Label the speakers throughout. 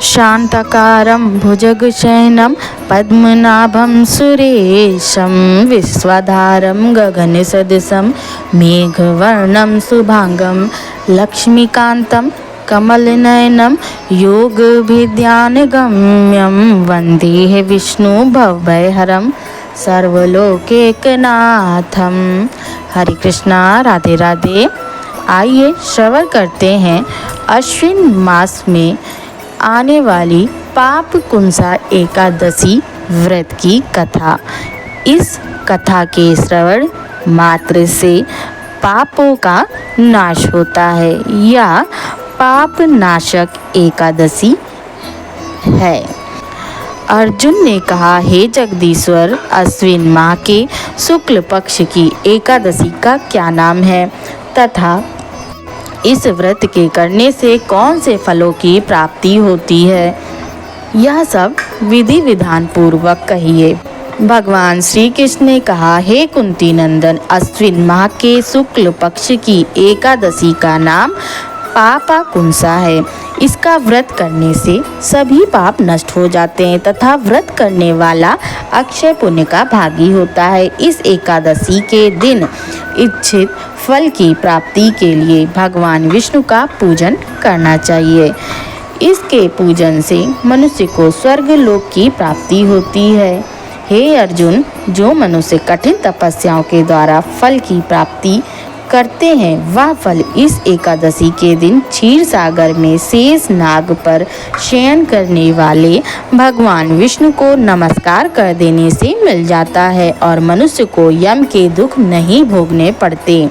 Speaker 1: शांताकारं भुजगशयनं पद्मनाभं सुरेशं विश्वधारं गगनसदृशं मेघवर्णं शुभांगं लक्ष्मीकान्तं कमलनयनं योगभिध्यानगम्यं वन्दे विष्णु भवभयहरं सर्वलोकैकनाथं। हरे कृष्णा, राधे राधे। आइए श्रवण करते हैं अश्विन मास में आने वाली पाप कुंसा एकादशी व्रत की कथा। इस कथा के श्रवण मात्र से पापों का नाश होता है या पाप नाशक एकादशी है। अर्जुन ने कहा, हे जगदीश्वर, अश्विन माह के शुक्ल पक्ष की एकादशी का क्या नाम है तथा इस व्रत के करने से कौन से फलों की प्राप्ति होती है, यह सब विधि विधान पूर्वक कहिए। भगवान श्री कृष्ण ने कहा, हे कुंती नंदन, अश्विन माह के शुक्ल पक्ष की एकादशी का नाम पापा कुंसा है। इसका व्रत करने से सभी पाप नष्ट हो जाते हैं तथा व्रत करने वाला अक्षय पुण्य का भागी होता है। इस एकादशी के दिन इच्छित फल की प्राप्ति के लिए भगवान विष्णु का पूजन करना चाहिए। इसके पूजन से मनुष्य को स्वर्ग लोक की प्राप्ति होती है। हे अर्जुन, जो मनुष्य कठिन तपस्याओं के द्वारा फल की प्राप्ति करते हैं, वह फल इस एकादशी के दिन क्षीर सागर में शेष नाग पर शयन करने वाले भगवान विष्णु को नमस्कार कर देने से मिल जाता है और मनुष्य को यम के दुख नहीं भोगने पड़ते।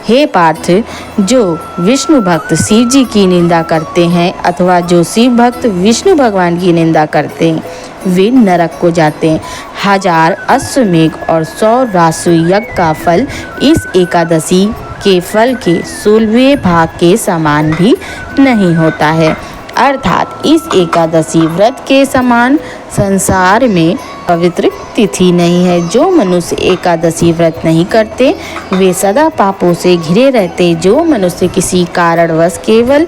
Speaker 1: हे पार्थ, जो विष्णु भक्त शिव जी की निंदा करते हैं अथवा जो शिव भक्त विष्णु भगवान की निंदा करते हैं, वे नरक को जाते हैं। 1000 अश्वमेघ और 100 रासु यज्ञ का फल इस एकादशी के फल के 16वें भाग के समान भी नहीं होता है। अर्थात इस एकादशी व्रत के समान संसार में पवित्र तिथि नहीं है। जो मनुष्य एकादशी व्रत नहीं करते, वे सदा पापों से घिरे रहते। जो मनुष्य किसी कारणवश केवल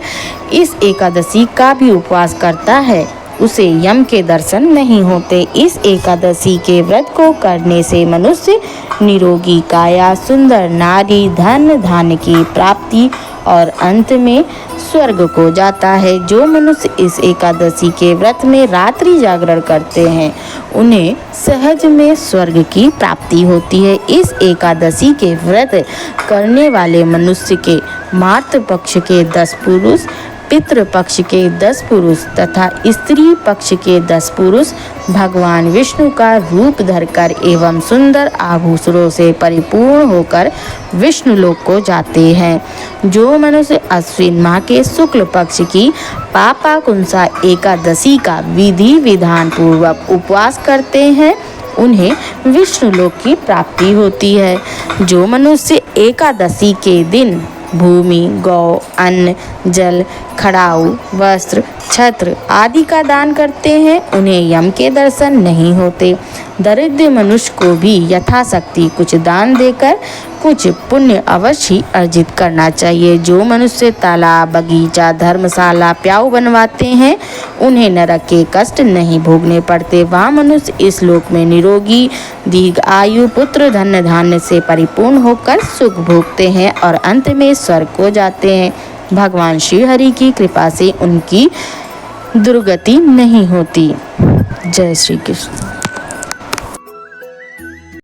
Speaker 1: इस एकादशी का भी उपवास करता है, उसे यम के दर्शन नहीं होते। इस एकादशी के व्रत को करने से मनुष्य निरोगी काया, सुंदर नारी, धन धान्य की प्राप्ति और अंत में स्वर्ग को जाता है। जो मनुष्य इस एकादशी के व्रत में रात्रि जागरण करते हैं, उन्हें सहज में स्वर्ग की प्राप्ति होती है। इस एकादशी के व्रत करने वाले मनुष्य के मातृ पक्ष के 10 पुरुष, पितृ पक्ष के 10 पुरुष तथा स्त्री पक्ष के 10 पुरुष भगवान विष्णु का रूप धरकर एवं सुंदर आभूषणों से परिपूर्ण होकर विष्णु लोक को जाते हैं। जो मनुष्य अश्विन माह के शुक्ल पक्ष की पापा कुंसा एकादशी का विधि विधान पूर्वक उपवास करते हैं, उन्हें विष्णु लोक की प्राप्ति होती है। जो मनुष्य एकादशी के दिन भूमि, गौ, अन्न, जल, खड़ाऊ, वस्त्र, छत्र आदि का दान करते हैं, उन्हें यम के दर्शन नहीं होते। दरिद्र मनुष्य को भी यथाशक्ति कुछ दान देकर कुछ पुण्य अवश्य अर्जित करना चाहिए। जो मनुष्य तालाब, बगीचा, धर्मशाला, प्याऊ बनवाते हैं, उन्हें नरक के कष्ट नहीं भोगने पड़ते। वह मनुष्य इस लोक में निरोगी, दीर्घ आयु, पुत्र, धन धान्य से परिपूर्ण होकर सुख भोगते हैं और अंत में स्वर्ग को जाते हैं। भगवान श्री हरि की कृपा से उनकी दुर्गति नहीं होती। जय श्री कृष्ण।